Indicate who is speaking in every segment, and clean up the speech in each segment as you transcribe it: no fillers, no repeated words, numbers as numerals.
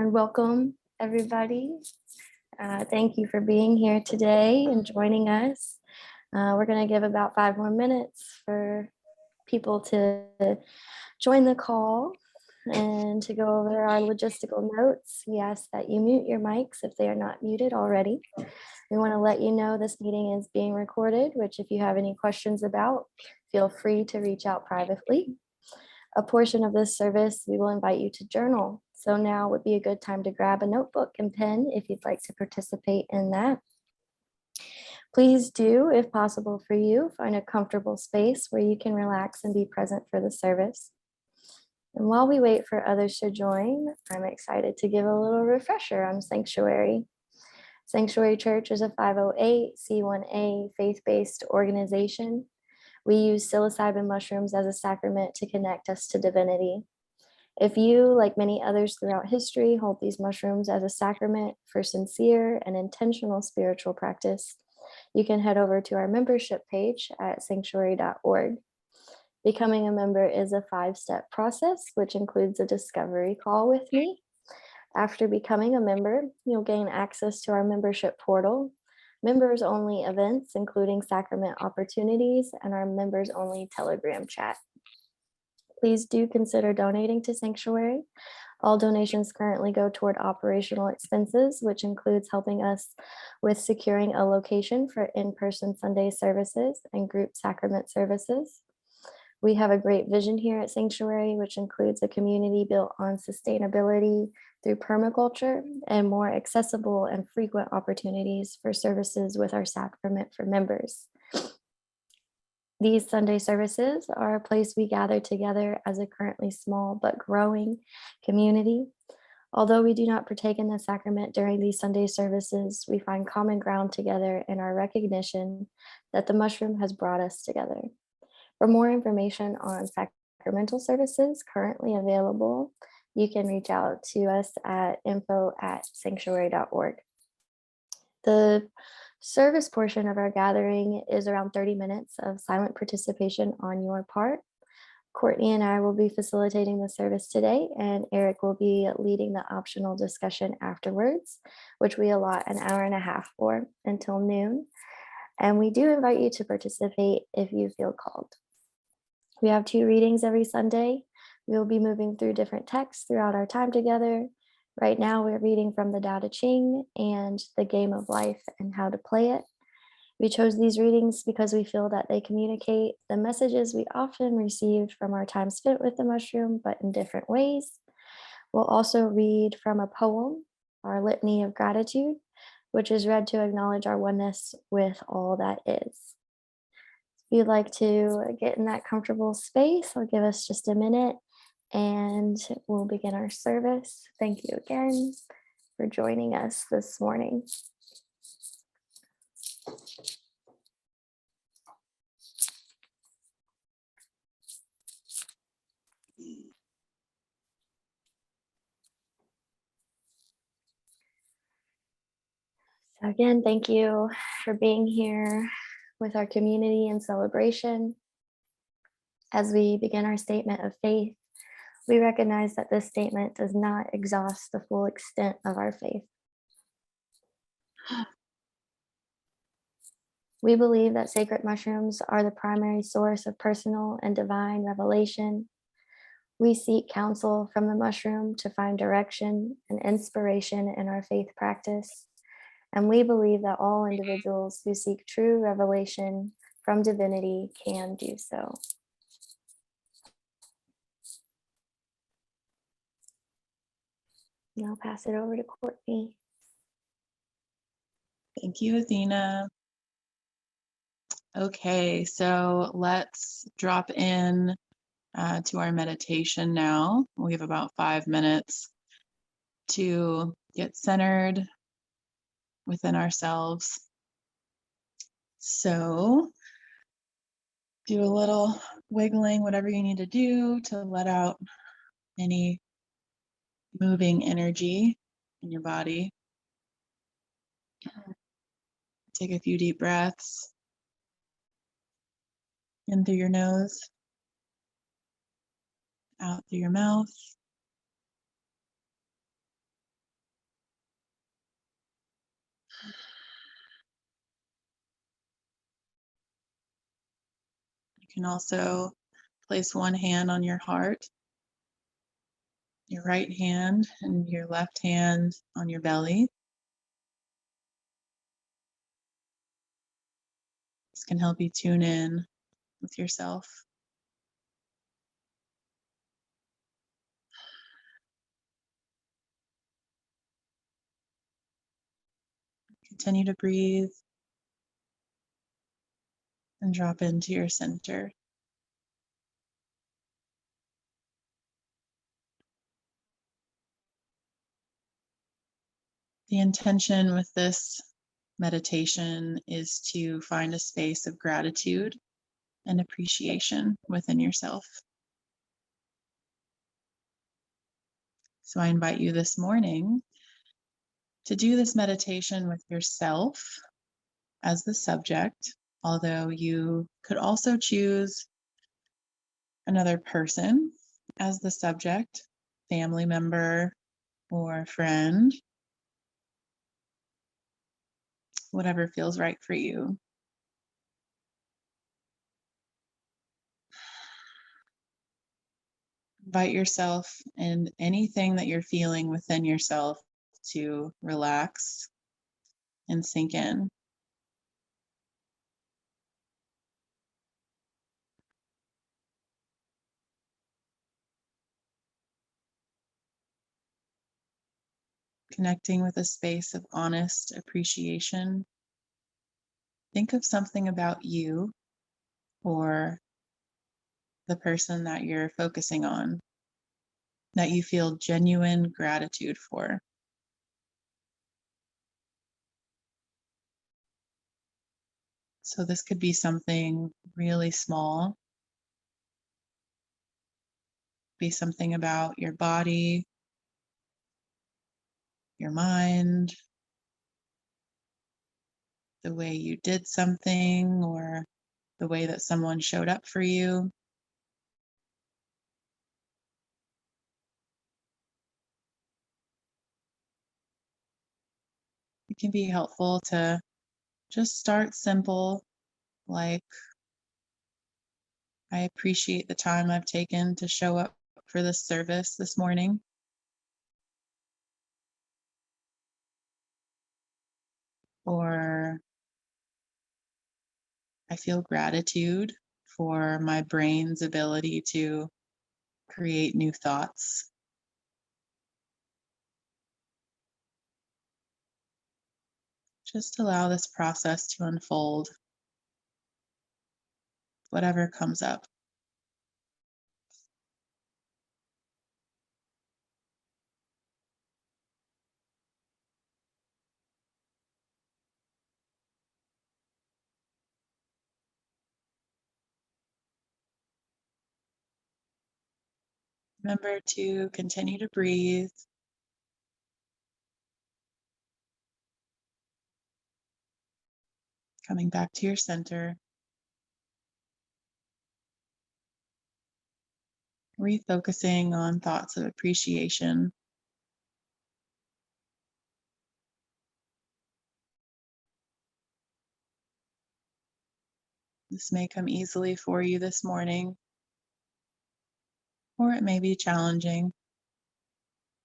Speaker 1: and welcome everybody. Thank you for being here today and joining us. We're going to give about 5 more minutes for people to join the call and to go over our logistical notes. We ask that you mute your mics if they are not muted already. We want to let you know this meeting is being recorded, which if you have any questions about, feel free to reach out privately. A portion of this service, we will invite you to journal. So now would be a good time to grab a notebook and pen if you'd like to participate in that. Please do, if possible for you, find a comfortable space where you can relax and be present for the service. And while we wait for others to join, I'm excited to give a little refresher on Psanctuary. Psanctuary Church is a 508c1a faith-based organization. We use psilocybin mushrooms as a sacrament to connect us to divinity. If you, like many others throughout history, hold these mushrooms as a sacrament for sincere and intentional spiritual practice, you can head over to our membership page at psanctuary.org. Becoming a member is a 5-step process, which includes a discovery call with me. After becoming a member, you'll gain access to our membership portal, members-only events, including sacrament opportunities, and our members-only Telegram chat. Please do consider donating to Psanctuary. All donations currently go toward operational expenses, which includes helping us with securing a location for in-person Sunday services and group sacrament services. We have a great vision here at Psanctuary, which includes a community built on sustainability through permaculture and more accessible and frequent opportunities for services with our sacrament for members. These Sunday services are a place we gather together as a currently small but growing community. Although we do not partake in the sacrament during these Sunday services, we find common ground together in our recognition that the mushroom has brought us together. For more information on sacramental services currently available, you can reach out to us at info@psanctuary.org. The service portion of our gathering is around 30 minutes of silent participation on your part. Courtney and I will be facilitating the service today, and Eric will be leading the optional discussion afterwards, which we allot an hour and a half for until noon. And we do invite you to participate if you feel called. We have 2 readings every Sunday. We'll be moving through different texts throughout our time together. Right now, we're reading from the Tao Te Ching and the Game of Life and How to Play It. We chose these readings because we feel that they communicate the messages we often received from our time spent with the mushroom, but in different ways. We'll also read from a poem, our Litany of Gratitude, which is read to acknowledge our oneness with all that is. If you'd like to get in that comfortable space, I'll give us just a minute and we'll begin our service. Thank you again for joining us this morning. So again, thank you for being here with our community and celebration. As we begin our statement of faith, we recognize that this statement does not exhaust the full extent of our faith. We believe that sacred mushrooms are the primary source of personal and divine revelation. We seek counsel from the mushroom to find direction and inspiration in our faith practice. And we believe that all individuals who seek true revelation from divinity can do so. And I'll pass it over to Courtney.
Speaker 2: Thank you, Athena. Okay, so let's drop in to our meditation now. We have about 5 minutes to get centered within ourselves. So do a little wiggling, whatever you need to do to let out any moving energy in your body. Take a few deep breaths in through your nose, out through your mouth. can also place one hand on your heart, your right hand, and your left hand on your belly. This can help you tune in with yourself. Continue to breathe and drop into your center. The intention with this meditation is to find a space of gratitude and appreciation within yourself. So I invite you this morning to do this meditation with yourself as the subject, although you could also choose another person as the subject, family member or friend, whatever feels right for you. Invite yourself and anything that you're feeling within yourself to relax and sink in. Connecting with a space of honest appreciation. Think of something about you or the person that you're focusing on that you feel genuine gratitude for. So this could be something really small, be something about your body, your mind, the way you did something, or the way that someone showed up for you. It can be helpful to just start simple, like, I appreciate the time I've taken to show up for this service this morning. Or I feel gratitude for my brain's ability to create new thoughts. Just allow this process to unfold, whatever comes up. Remember to continue to breathe. Coming back to your center. Refocusing on thoughts of appreciation. This may come easily for you this morning, or it may be challenging.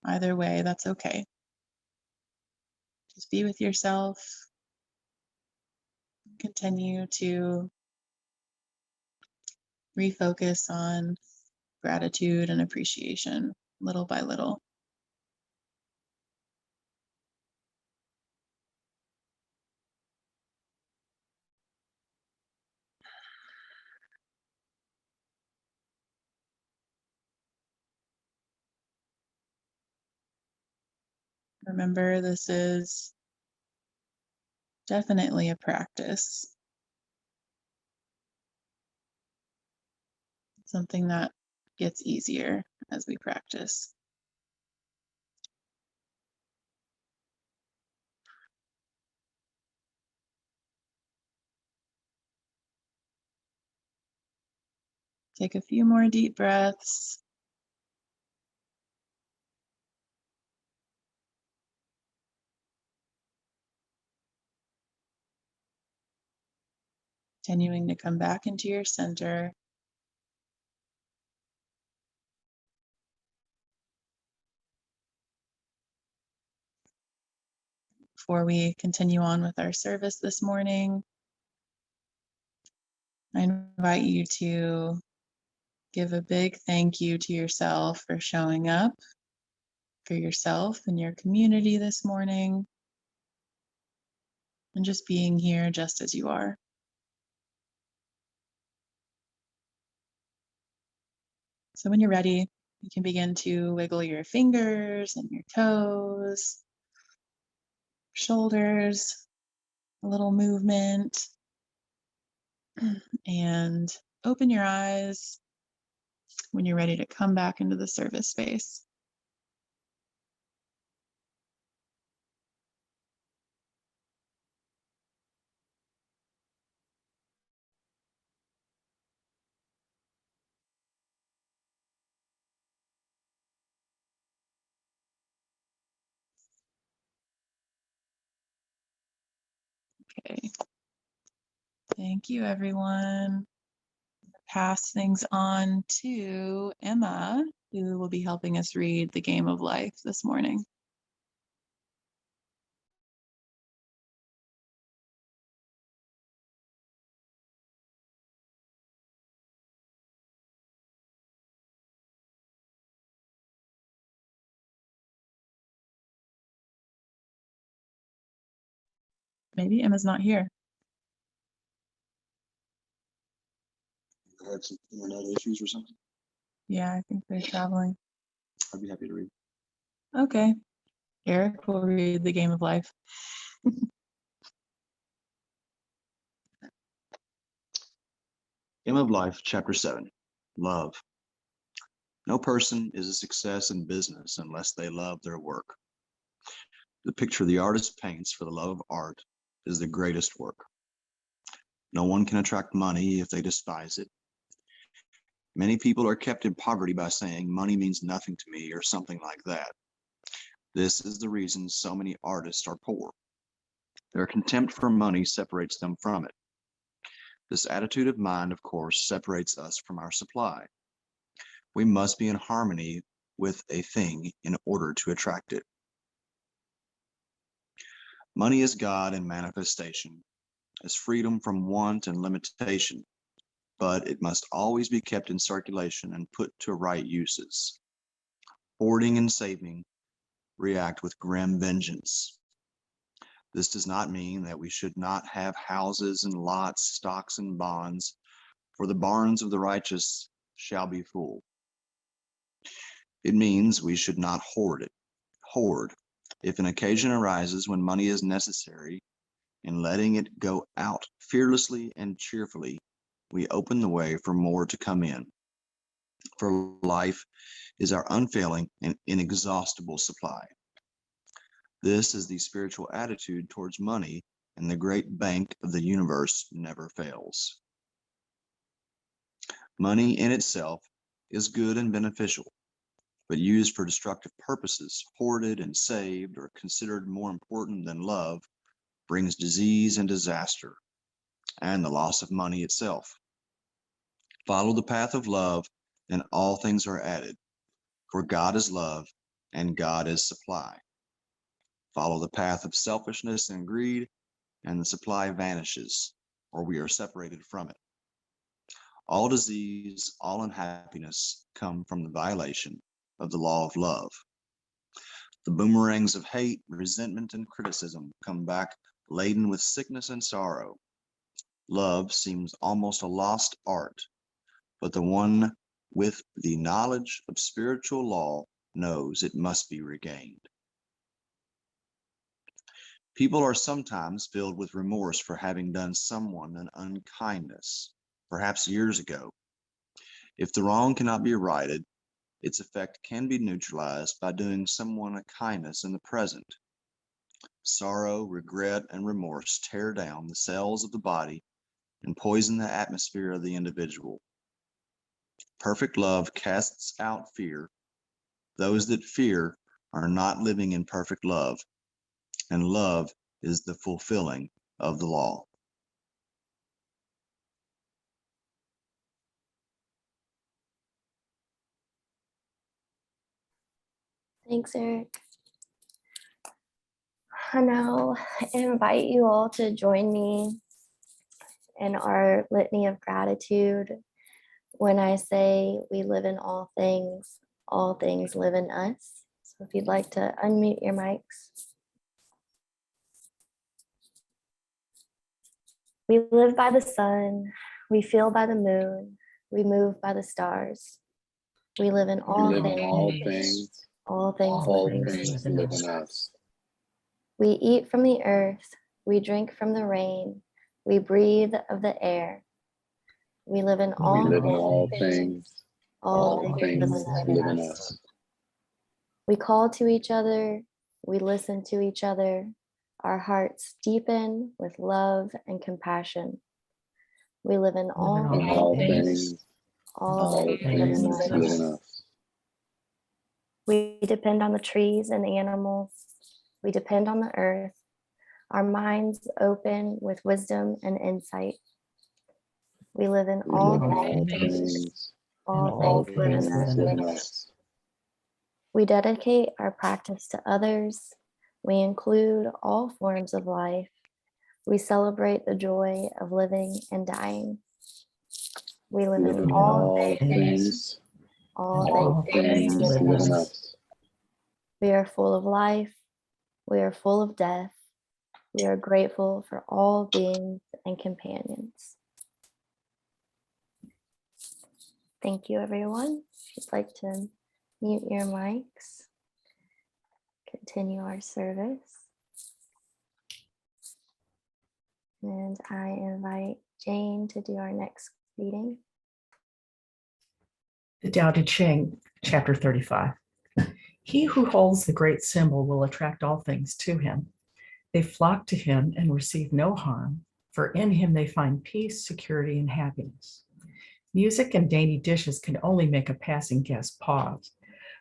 Speaker 2: Either way, that's okay. Just be with yourself. Continue to refocus on gratitude and appreciation little by little. Remember, this is definitely a practice. Something that gets easier as we practice. Take a few more deep breaths. Continuing to come back into your center. Before we continue on with our service this morning, I invite you to give a big thank you to yourself for showing up for yourself and your community this morning, and just being here just as you are. So when you're ready, you can begin to wiggle your fingers and your toes, shoulders, a little movement, and open your eyes when you're ready to come back into the service space. Okay. Thank you, everyone. Pass things on to Emma, who will be helping us read the Game of Life this morning. Maybe Emma's not here.
Speaker 3: Had some internet issues or something?
Speaker 2: Yeah, I think they're traveling.
Speaker 3: I'd be happy to read.
Speaker 2: Okay. Eric will read the Game of Life.
Speaker 3: Game of Life, Chapter 7, Love. No person is a success in business unless they love their work. The picture the artist paints for the love of art is the greatest work. No one can attract money if they despise it. Many people are kept in poverty by saying money means nothing to me or something like that. This is the reason so many artists are poor. Their contempt for money separates them from it. This attitude of mind, of course, separates us from our supply. We must be in harmony with a thing in order to attract it. Money is God in manifestation, as freedom from want and limitation, but it must always be kept in circulation and put to right uses. Hoarding and saving react with grim vengeance. This does not mean that we should not have houses and lots, stocks and bonds, for the barns of the righteous shall be full. It means we should not hoard. If an occasion arises when money is necessary, in letting it go out fearlessly and cheerfully, we open the way for more to come in. For life is our unfailing and inexhaustible supply. This is the spiritual attitude towards money, and the great bank of the universe never fails. Money in itself is good and beneficial, but used for destructive purposes, hoarded and saved, or considered more important than love, brings disease and disaster, and the loss of money itself. Follow the path of love, and all things are added, for God is love, and God is supply. Follow the path of selfishness and greed, and the supply vanishes, or we are separated from it. All disease, all unhappiness come from the violation of the law of love. The boomerangs of hate, resentment, and criticism come back laden with sickness and sorrow. Love seems almost a lost art, but the one with the knowledge of spiritual law knows it must be regained. People are sometimes filled with remorse for having done someone an unkindness, perhaps years ago. If the wrong cannot be righted, its effect can be neutralized by doing someone a kindness in the present. Sorrow, regret, and remorse tear down the cells of the body and poison the atmosphere of the individual. Perfect love casts out fear. Those that fear are not living in perfect love, and love is the fulfilling of the law.
Speaker 1: Thanks, Eric. I now invite you all to join me in our litany of gratitude. When I say we live in all things live in us. So if you'd like to unmute your mics. We live by the sun, we feel by the moon, we move by the stars. We live in all
Speaker 4: We live in all
Speaker 1: things,
Speaker 4: things.
Speaker 1: all things
Speaker 4: All
Speaker 1: live in
Speaker 4: things
Speaker 1: us.
Speaker 4: live in us.
Speaker 1: We eat from the earth, we drink from the rain, we breathe of the air. We live in
Speaker 4: We
Speaker 1: all
Speaker 4: live in
Speaker 1: things,
Speaker 4: all things.
Speaker 1: all
Speaker 4: All
Speaker 1: things
Speaker 4: things live in us.
Speaker 1: We call to each other, we listen to each other. Our hearts deepen with love and compassion. We live in all
Speaker 4: In all things.
Speaker 1: all
Speaker 4: All
Speaker 1: things live
Speaker 4: things
Speaker 1: in
Speaker 4: live
Speaker 1: us.
Speaker 4: in us.
Speaker 1: We depend on the trees and animals. We depend on the earth. Our minds open with wisdom and insight. We live in
Speaker 4: We
Speaker 1: all
Speaker 4: live in all
Speaker 1: things.
Speaker 4: things.
Speaker 1: All
Speaker 4: All
Speaker 1: things live in
Speaker 4: things
Speaker 1: us.
Speaker 4: live in us.
Speaker 1: We dedicate our practice to others. We include all forms of life. We celebrate the joy of living and dying. We live
Speaker 4: We live
Speaker 1: in
Speaker 4: in
Speaker 1: all
Speaker 4: all things.
Speaker 1: all
Speaker 4: All
Speaker 1: things
Speaker 4: things
Speaker 1: live
Speaker 4: live
Speaker 1: in
Speaker 4: in
Speaker 1: us.
Speaker 4: us.
Speaker 1: We are full of life. We are full of death. We are grateful for all beings and companions. Thank you, everyone. If you'd like to mute your mics, continue our service. And I invite Jane to do our next reading.
Speaker 5: The Tao Te Ching, chapter 35. He who holds the great symbol will attract all things to him. They flock to him and receive no harm, for in him they find peace, security, and happiness. Music and dainty dishes can only make a passing guest pause,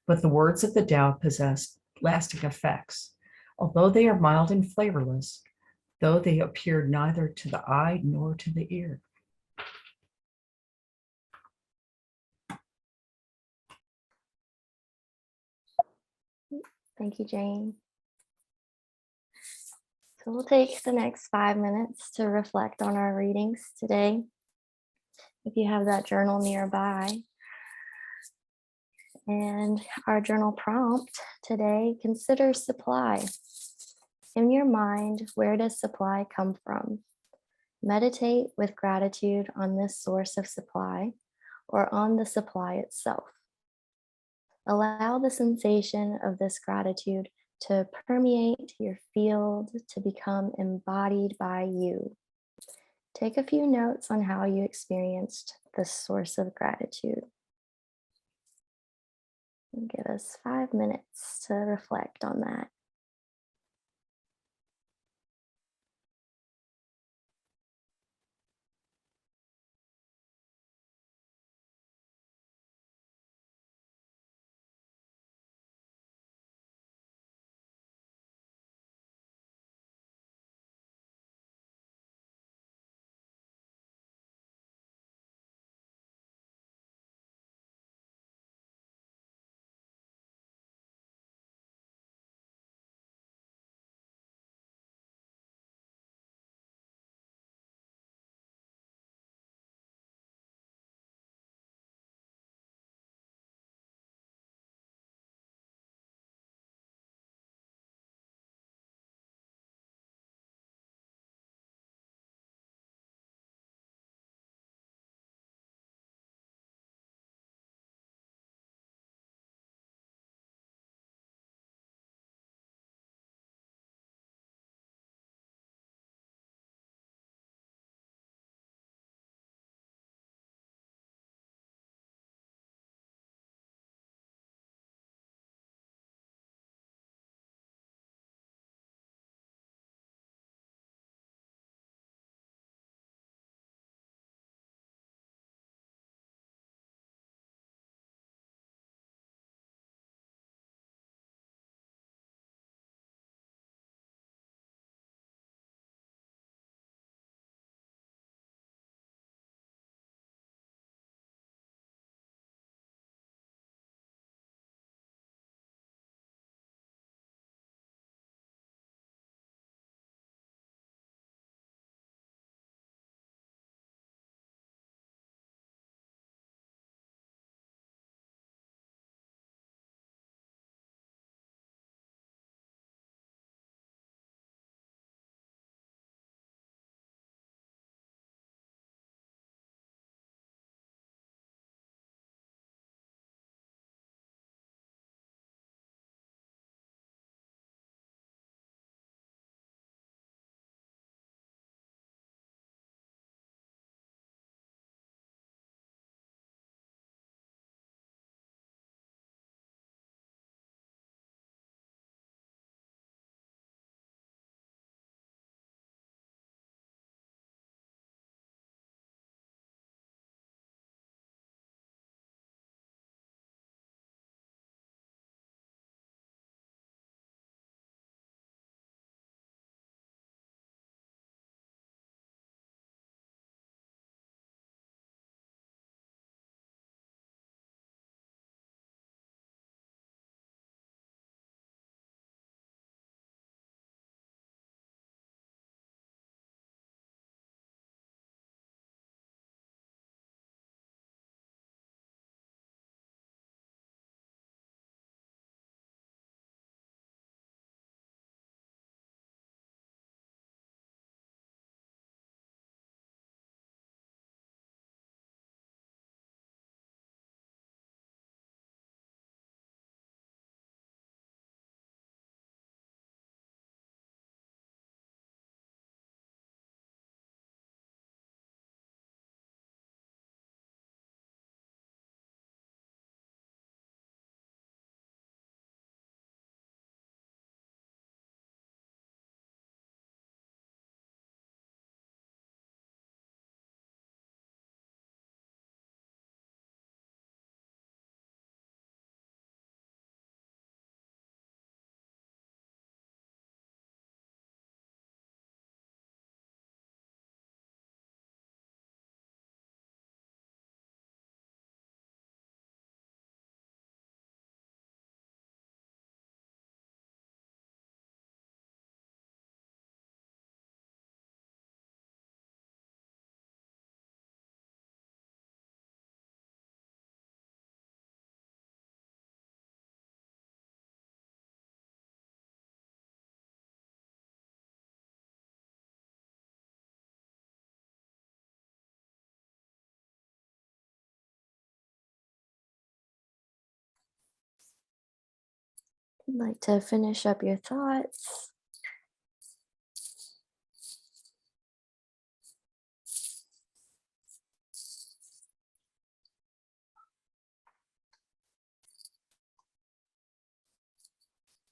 Speaker 5: but the words of the Tao possess lasting effects. Although they are mild and flavorless, though they appear neither to the eye nor to the ear.
Speaker 1: Thank you, Jane. So we'll take the next 5 minutes to reflect on our readings today. If you have that journal nearby. And our journal prompt today, consider supply. In your mind, where does supply come from? Meditate with gratitude on this source of supply or on the supply itself. Allow the sensation of this gratitude to permeate your field, to become embodied by you. Take a few notes on how you experienced this source of gratitude. And give us 5 minutes to reflect on that. I'd like to finish up your thoughts.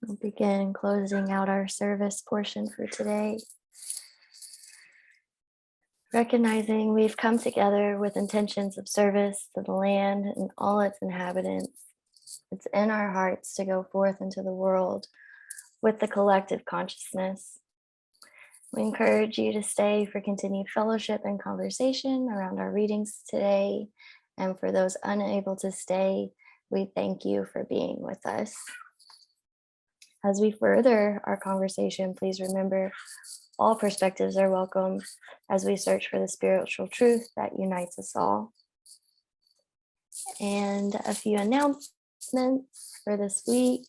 Speaker 1: We'll begin closing out our service portion for today. Recognizing we've come together with intentions of service to the land and all its inhabitants. It's in our hearts to go forth into the world with the collective consciousness. We encourage you to stay for continued fellowship and conversation around our readings today. And for those unable to stay, we thank you for being with us. As we further our conversation, please remember all perspectives are welcome as we search for the spiritual truth that unites us all. And a few announcements for this week.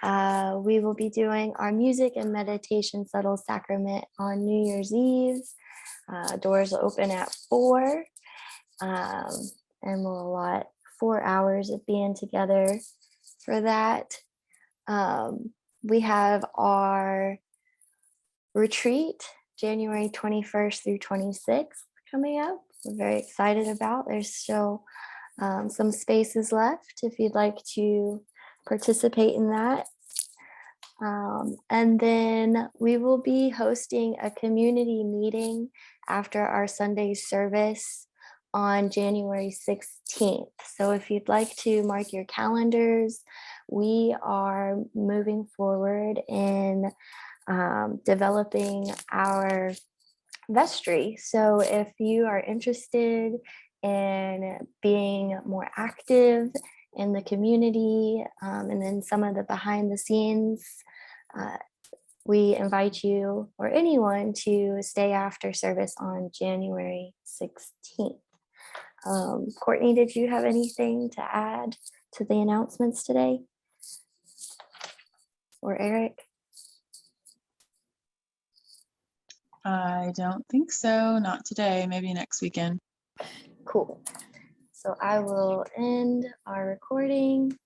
Speaker 1: We will be doing our music and meditation subtle sacrament on New Year's Eve. Doors open at 4, and we'll allot 4 hours of being together for that. We have our retreat January 21st through 26th coming up. We're very excited about. There's still some spaces left if you'd like to participate in that. And then we will be hosting a community meeting after our Sunday service on January 16th. So if you'd like to mark your calendars, we are moving forward in developing our vestry. So if you are interested in being more active in the community, and then some of the behind the scenes, we invite you or anyone to stay after service on January 16th. Courtney, did you have anything to add to the announcements today? Or Eric?
Speaker 2: I don't think so. Not today. Maybe next weekend.
Speaker 1: Cool. So I will end our recording.